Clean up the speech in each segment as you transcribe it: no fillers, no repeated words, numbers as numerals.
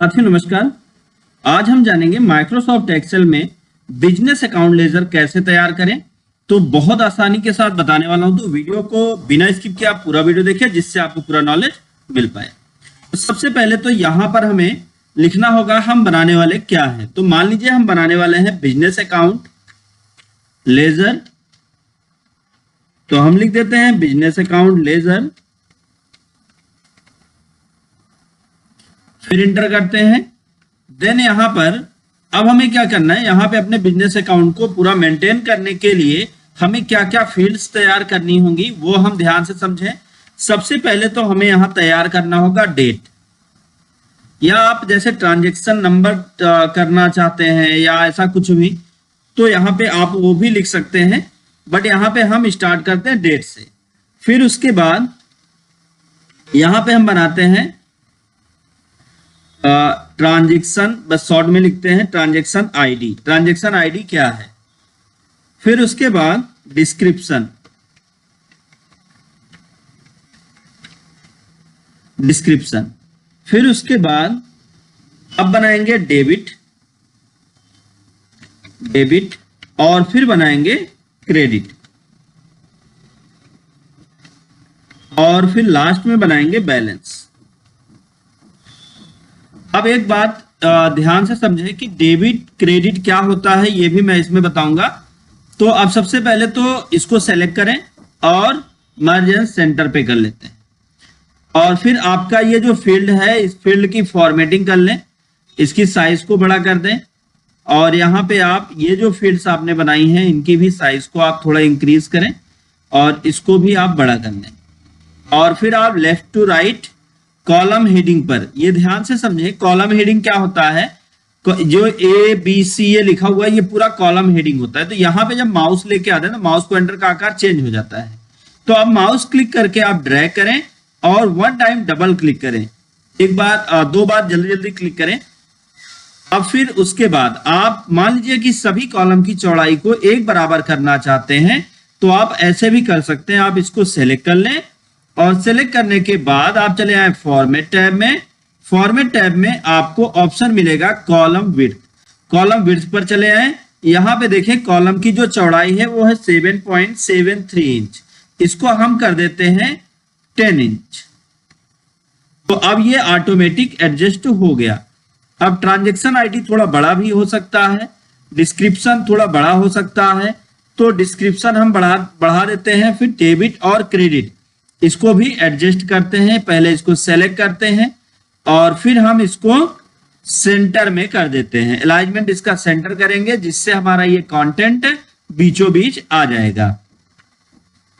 साथियों नमस्कार। आज हम जानेंगे माइक्रोसॉफ्ट एक्सेल में बिजनेस अकाउंट लेजर कैसे तैयार करें। तो बहुत आसानी के साथ बताने वाला हूं, तो वीडियो को बिना स्किप किए आप पूरा वीडियो देखिए जिससे आपको पूरा नॉलेज मिल पाए। तो सबसे पहले तो यहां पर हमें लिखना होगा हम बनाने वाले क्या है। तो मान लीजिए हम बनाने वाले हैं बिजनेस अकाउंट लेजर। तो हम लिख देते हैं बिजनेस अकाउंट लेजर, फिर इंटर करते हैं। देन यहां पर अब हमें क्या करना है, यहां पे अपने बिजनेस अकाउंट को पूरा मेंटेन करने के लिए हमें क्या क्या फील्ड्स तैयार करनी होंगी वो हम ध्यान से समझें। सबसे पहले तो हमें यहां तैयार करना होगा डेट, या आप जैसे ट्रांजैक्शन नंबर करना चाहते हैं या ऐसा कुछ भी, तो यहां पे आप वो भी लिख सकते हैं, बट यहां पे हम स्टार्ट करते हैं डेट से। फिर उसके बाद यहां पे हम बनाते हैं ट्रांजैक्शन, बस शॉर्ट में लिखते हैं ट्रांजैक्शन आईडी। ट्रांजैक्शन आईडी क्या है। फिर उसके बाद डिस्क्रिप्शन, फिर उसके बाद अब बनाएंगे डेबिट, और फिर बनाएंगे क्रेडिट, और फिर लास्ट में बनाएंगे बैलेंस। अब एक बात ध्यान से समझें कि डेबिट क्रेडिट क्या होता है, ये भी मैं इसमें बताऊंगा। तो अब सबसे पहले तो इसको सेलेक्ट करें और मर्ज एंड सेंटर पे कर लेते हैं, और फिर आपका ये जो फील्ड है इस फील्ड की फॉर्मेटिंग कर लें, इसकी साइज को बड़ा कर दें, और यहाँ पे आप ये जो फील्ड्स आपने बनाई हैं इनकी भी साइज को आप थोड़ा इंक्रीज करें और इसको भी आप बड़ा कर लें। और फिर आप left to right column heading पर, ये ध्यान से समझें कॉलम हेडिंग क्या होता है। जो ए बी सी ये लिखा हुआ है ये पूरा कॉलम हेडिंग होता है। तो यहाँ पे जब माउस लेके आते हैं तो माउस पॉइंटर का आकार चेंज हो जाता है। तो अब माउस क्लिक करके आप ड्रैग करें और वन टाइम डबल क्लिक करें, एक बार दो बार जल्दी जल्दी क्लिक करें। अब फिर उसके बाद आप मान लीजिए कि सभी कॉलम की चौड़ाई को एक बराबर करना चाहते हैं, तो आप ऐसे भी कर सकते हैं। आप इसको सेलेक्ट कर लें और सेलेक्ट करने के बाद आप चले आए फॉर्मेट टैब में। फॉर्मेट टैब में आपको ऑप्शन मिलेगा कॉलम विड्थ। कॉलम विड्थ पर चले आए। यहां पे देखें कॉलम की जो चौड़ाई है वो है 7.73 इंच, इसको हम कर देते हैं 10 इंच। तो अब ये ऑटोमेटिक एडजस्ट हो गया। अब ट्रांजैक्शन आईडी थोड़ा बड़ा भी हो सकता है, डिस्क्रिप्शन थोड़ा बड़ा हो सकता है, तो डिस्क्रिप्शन हम बढ़ा देते हैं। फिर डेबिट और क्रेडिट इसको भी एडजस्ट करते हैं। पहले इसको सेलेक्ट करते हैं और फिर हम इसको सेंटर में कर देते हैं। अलाइनमेंट इसका सेंटर करेंगे जिससे हमारा ये कंटेंट बीचों बीच आ जाएगा।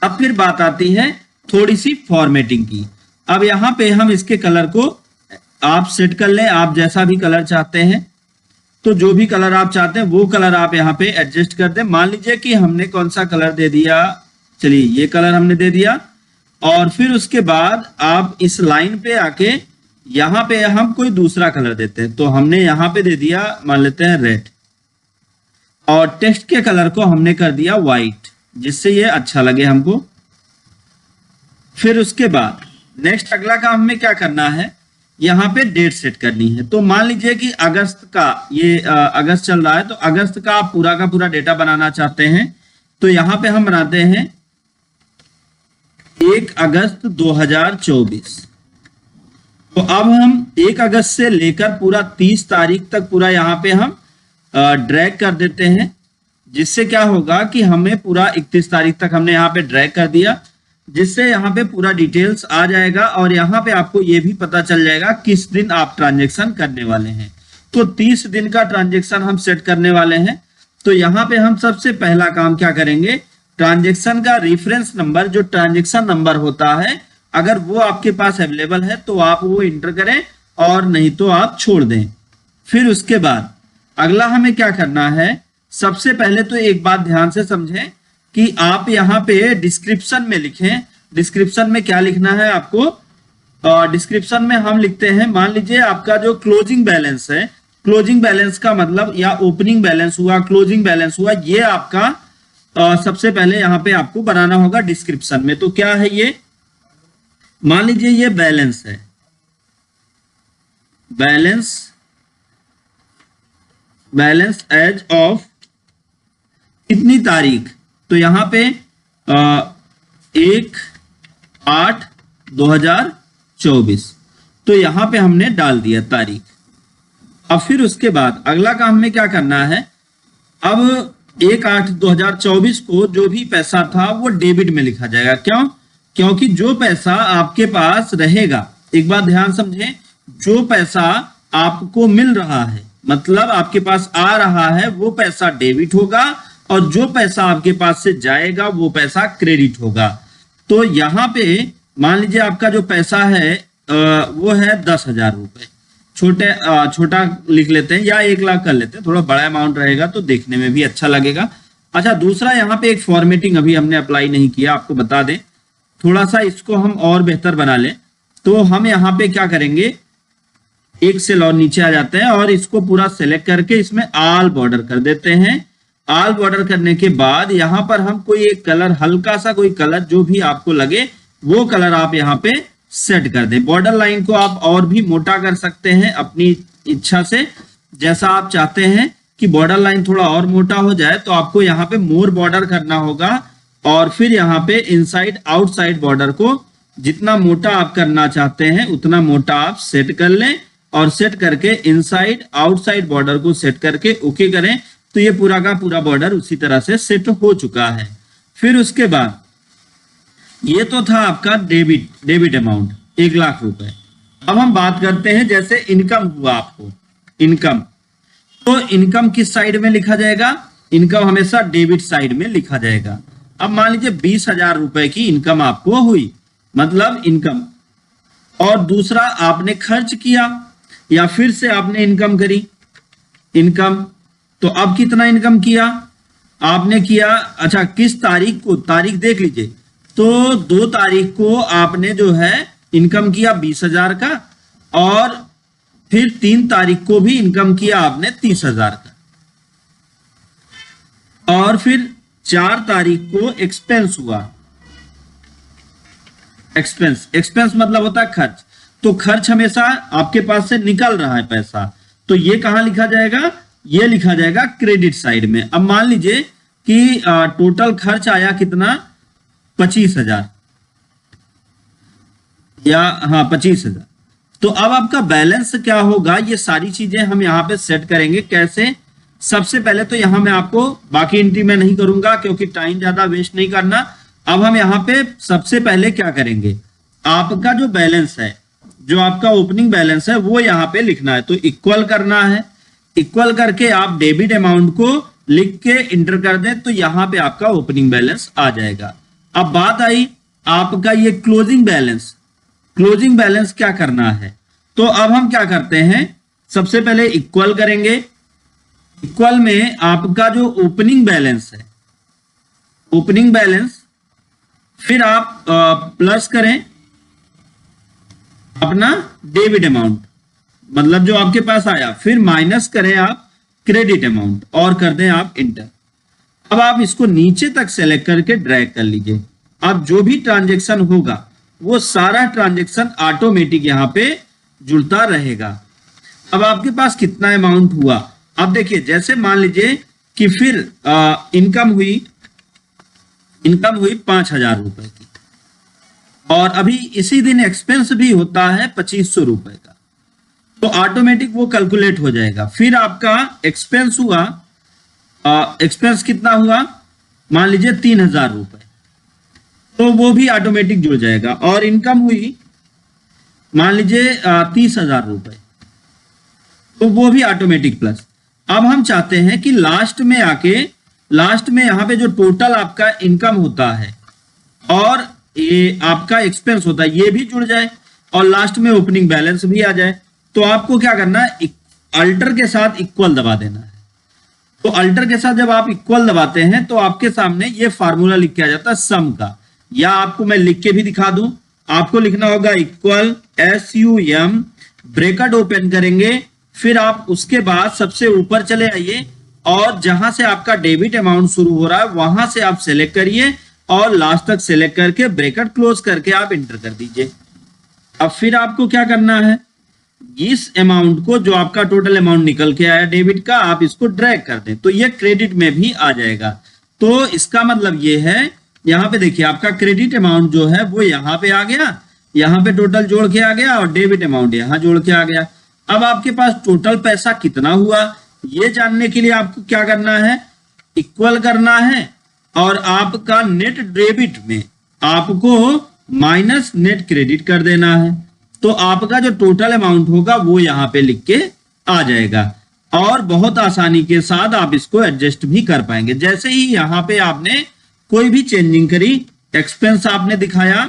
अब फिर बात आती है थोड़ी सी फॉर्मेटिंग की। अब यहां पे हम इसके कलर को आप सेट कर लें, आप जैसा भी कलर चाहते हैं, तो जो भी कलर आप चाहते हैं वो कलर आप यहाँ पे एडजस्ट कर दें। मान लीजिए कि हमने कौन सा कलर दे दिया, चलिए ये कलर हमने दे दिया। और फिर उसके बाद आप इस लाइन पे आके यहां पे हम कोई दूसरा कलर देते हैं, तो हमने यहां पे दे दिया मान लेते हैं रेड, और टेक्स्ट के कलर को हमने कर दिया व्हाइट, जिससे ये अच्छा लगे हमको। फिर उसके बाद नेक्स्ट अगला काम हमें क्या करना है, यहाँ पे डेट सेट करनी है। तो मान लीजिए कि अगस्त का, ये अगस्त चल रहा है, तो अगस्त का आप पूरा का पूरा डेटा बनाना चाहते हैं। तो यहाँ पे हम बनाते हैं 1 अगस्त 2024। तो अब हम 1 अगस्त से लेकर पूरा 30 तारीख तक पूरा यहाँ पे हम ड्रैग कर देते हैं, जिससे क्या होगा कि हमें पूरा 31 तारीख तक हमने यहाँ पे ड्रैग कर दिया, जिससे यहाँ पे पूरा डिटेल्स आ जाएगा। और यहाँ पे आपको ये भी पता चल जाएगा किस दिन आप ट्रांजैक्शन करने वाले हैं। तो 30 दिन का ट्रांजैक्शन हम सेट करने वाले हैं। तो यहाँ पे हम सबसे पहला काम क्या करेंगे, ट्रांजैक्शन का रेफरेंस नंबर, जो ट्रांजैक्शन नंबर होता है, अगर वो आपके पास अवेलेबल है तो आप वो इंटर करें, और नहीं तो आप छोड़ दें। फिर उसके बाद अगला हमें क्या करना है, सबसे पहले तो एक बात ध्यान से समझें कि आप यहाँ पे डिस्क्रिप्शन में लिखें। डिस्क्रिप्शन में क्या लिखना है आपको, डिस्क्रिप्शन में हम लिखते हैं, मान लीजिए आपका जो क्लोजिंग बैलेंस है, क्लोजिंग बैलेंस का मतलब या ओपनिंग बैलेंस हुआ, क्लोजिंग बैलेंस हुआ, ये आपका सबसे पहले यहाँ पे आपको बनाना होगा डिस्क्रिप्शन में। तो क्या है ये, मान लीजिए ये बैलेंस है, बैलेंस एज ऑफ कितनी तारीख, तो यहां पे 1/8/2024, तो यहां पे हमने डाल दिया तारीख। अब फिर उसके बाद अगला काम हमें क्या करना है, अब 1/8/2024 को जो भी पैसा था वो डेबिट में लिखा जाएगा। क्यों? क्योंकि जो पैसा आपके पास रहेगा, एक बात ध्यान समझें, जो पैसा आपको मिल रहा है मतलब आपके पास आ रहा है वो पैसा डेबिट होगा, और जो पैसा आपके पास से जाएगा वो पैसा क्रेडिट होगा। तो यहाँ पे मान लीजिए आपका जो पैसा है वो है 10,000 रुपए, छोटा लिख लेते हैं या 1 लाख कर लेते हैं, थोड़ा बड़ा अमाउंट रहेगा तो देखने में भी अच्छा लगेगा। अच्छा, दूसरा यहाँ पे एक फॉर्मेटिंग अभी हमने अप्लाई नहीं किया, आपको बता दें, थोड़ा सा इसको हम और बेहतर बना लें। तो हम यहाँ पे क्या करेंगे, एक सेल और नीचे आ जाते हैं और इसको पूरा सेलेक्ट करके इसमें ऑल बॉर्डर कर देते हैं। ऑल बॉर्डर करने के बाद यहाँ पर हम कोई एक कलर, हल्का सा कोई कलर जो भी आपको लगे वो कलर आप यहाँ पे सेट कर दें। बॉर्डर लाइन को आप और भी मोटा कर सकते हैं अपनी इच्छा से, जैसा आप चाहते हैं कि बॉर्डर लाइन थोड़ा और मोटा हो जाए तो आपको यहाँ पे मोर बॉर्डर करना होगा, और फिर यहाँ पे इनसाइड आउटसाइड बॉर्डर को जितना मोटा आप करना चाहते हैं उतना मोटा आप सेट कर लें, और सेट करके इनसाइड आउटसाइड बॉर्डर को सेट करके ओके करें, तो ये पूरा का पूरा बॉर्डर उसी तरह से सेट हो चुका है। फिर उसके बाद ये तो था आपका डेबिट अमाउंट 1 लाख रुपए। अब हम बात करते हैं जैसे इनकम हुआ आपको, इनकम, तो इनकम किस साइड में लिखा जाएगा, इनकम हमेशा डेबिट साइड में लिखा जाएगा। अब मान लीजिए 20,000 रुपए की इनकम आपको हुई, मतलब इनकम, और दूसरा आपने खर्च किया या फिर से आपने इनकम करी, इनकम, तो अब कितना इनकम किया आपने किया, अच्छा किस तारीख को, तारीख देख लीजिए, तो 2 तारीख को आपने जो है इनकम किया 20,000 का, और फिर 3 तारीख को भी इनकम किया आपने 30,000 का, और फिर 4 तारीख को एक्सपेंस हुआ। एक्सपेंस मतलब होता है खर्च, तो खर्च हमेशा आपके पास से निकल रहा है पैसा, तो ये कहां लिखा जाएगा, ये लिखा जाएगा क्रेडिट साइड में। अब मान लीजिए कि टोटल खर्च आया कितना, 25,000, या हाँ 25,000, तो अब आपका बैलेंस क्या होगा, ये सारी चीजें हम यहाँ पे सेट करेंगे। कैसे, सबसे पहले तो यहाँ मैं आपको बाकी एंट्री में नहीं करूंगा क्योंकि टाइम ज्यादा वेस्ट नहीं करना। अब हम यहाँ पे सबसे पहले क्या करेंगे, आपका जो बैलेंस है, जो आपका ओपनिंग बैलेंस है वो यहाँ पे लिखना है, तो इक्वल करना है। इक्वल करके आप डेबिट अमाउंट को लिख के इंटर कर दें तो यहाँ पे आपका ओपनिंग बैलेंस आ जाएगा। अब बात आई आपका ये क्लोजिंग बैलेंस, क्लोजिंग बैलेंस क्या करना है, तो अब हम क्या करते हैं, सबसे पहले इक्वल करेंगे। इक्वल में आपका जो ओपनिंग बैलेंस है, ओपनिंग बैलेंस, फिर आप प्लस करें अपना डेबिट अमाउंट, मतलब जो आपके पास आया, फिर माइनस करें आप क्रेडिट अमाउंट और कर दें आप इंटर। अब आप इसको नीचे तक सेलेक्ट करके ड्रैग कर लीजिए। अब जो भी ट्रांजैक्शन होगा वो सारा ट्रांजैक्शन ऑटोमेटिक यहाँ पे जुड़ता रहेगा। अब आपके पास कितना अमाउंट हुआ, अब देखिए, जैसे मान लीजिए कि फिर इनकम हुई 5,000 रुपए की, और अभी इसी दिन एक्सपेंस भी होता है 2,500 रुपए का, तो ऑटोमेटिक वो कैलकुलेट हो जाएगा। फिर आपका एक्सपेंस हुआ, एक्सपेंस कितना हुआ, मान लीजिए 3,000 रुपए, तो वो भी ऑटोमेटिक जुड़ जाएगा। और इनकम हुई मान लीजिए 30,000 रुपए, तो वो भी ऑटोमेटिक प्लस। अब हम चाहते हैं कि लास्ट में आके, लास्ट में यहाँ पे जो टोटल आपका इनकम होता है और ये आपका एक्सपेंस होता है ये भी जुड़ जाए, और लास्ट में ओपनिंग बैलेंस भी आ जाए। तो आपको क्या करना है, अल्टर के साथ इक्वल दबा देना है। तो अल्टर के साथ जब आप इक्वल दबाते हैं तो आपके सामने ये फार्मूला लिख के आ जाता है सम का, या आपको मैं लिख के भी दिखा दूं, आपको लिखना होगा इक्वल SUM, ब्रैकेट ओपन करेंगे, फिर आप उसके बाद सबसे ऊपर चले आइए और जहां से आपका डेबिट अमाउंट शुरू हो रहा है वहां से आप सेलेक्ट करिए और लास्ट तक सेलेक्ट करके ब्रैकेट क्लोज करके आप इंटर कर दीजिए। अब फिर आपको क्या करना है, इस अमाउंट को, जो आपका टोटल अमाउंट निकल के आया डेबिट का, आप इसको ड्रैग कर दें तो ये क्रेडिट में भी आ जाएगा। तो इसका मतलब ये है, यहाँ पे देखिए आपका क्रेडिट अमाउंट जो है वो यहाँ पे आ गया, यहाँ पे टोटल जोड़ के आ गया और डेबिट अमाउंट यहाँ जोड़ के आ गया। अब आपके पास टोटल पैसा कितना हुआ ये जानने के लिए आपको क्या करना है, इक्वल करना है और आपका नेट डेबिट में आपको माइनस नेट क्रेडिट कर देना है। तो आपका जो टोटल अमाउंट होगा वो यहाँ पे लिख के आ जाएगा और बहुत आसानी के साथ आप इसको एडजस्ट भी कर पाएंगे। जैसे ही यहाँ पे आपने कोई भी चेंजिंग करी, एक्सपेंस आपने दिखाया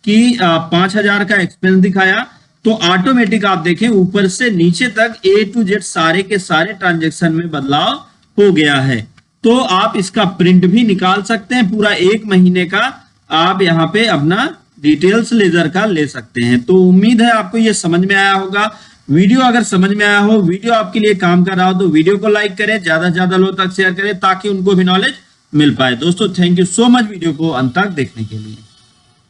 कि 5,000 का एक्सपेंस दिखाया, तो ऑटोमेटिक आप देखें ऊपर से नीचे तक A to Z सारे के सारे ट्रांजेक्शन में बदलाव हो गया है। तो आप इसका प्रिंट भी निकाल सकते हैं, पूरा 1 महीने का आप यहाँ पे अपना डिटेल्स लेजर का ले सकते हैं। तो उम्मीद है आपको ये समझ में आया होगा। वीडियो अगर समझ में आया हो, वीडियो आपके लिए काम कर रहा हो तो वीडियो को लाइक करें, ज्यादा से ज्यादा लोगों तक शेयर करें ताकि उनको भी नॉलेज मिल पाए। दोस्तों thank you so much video को अंत तक देखने के लिए।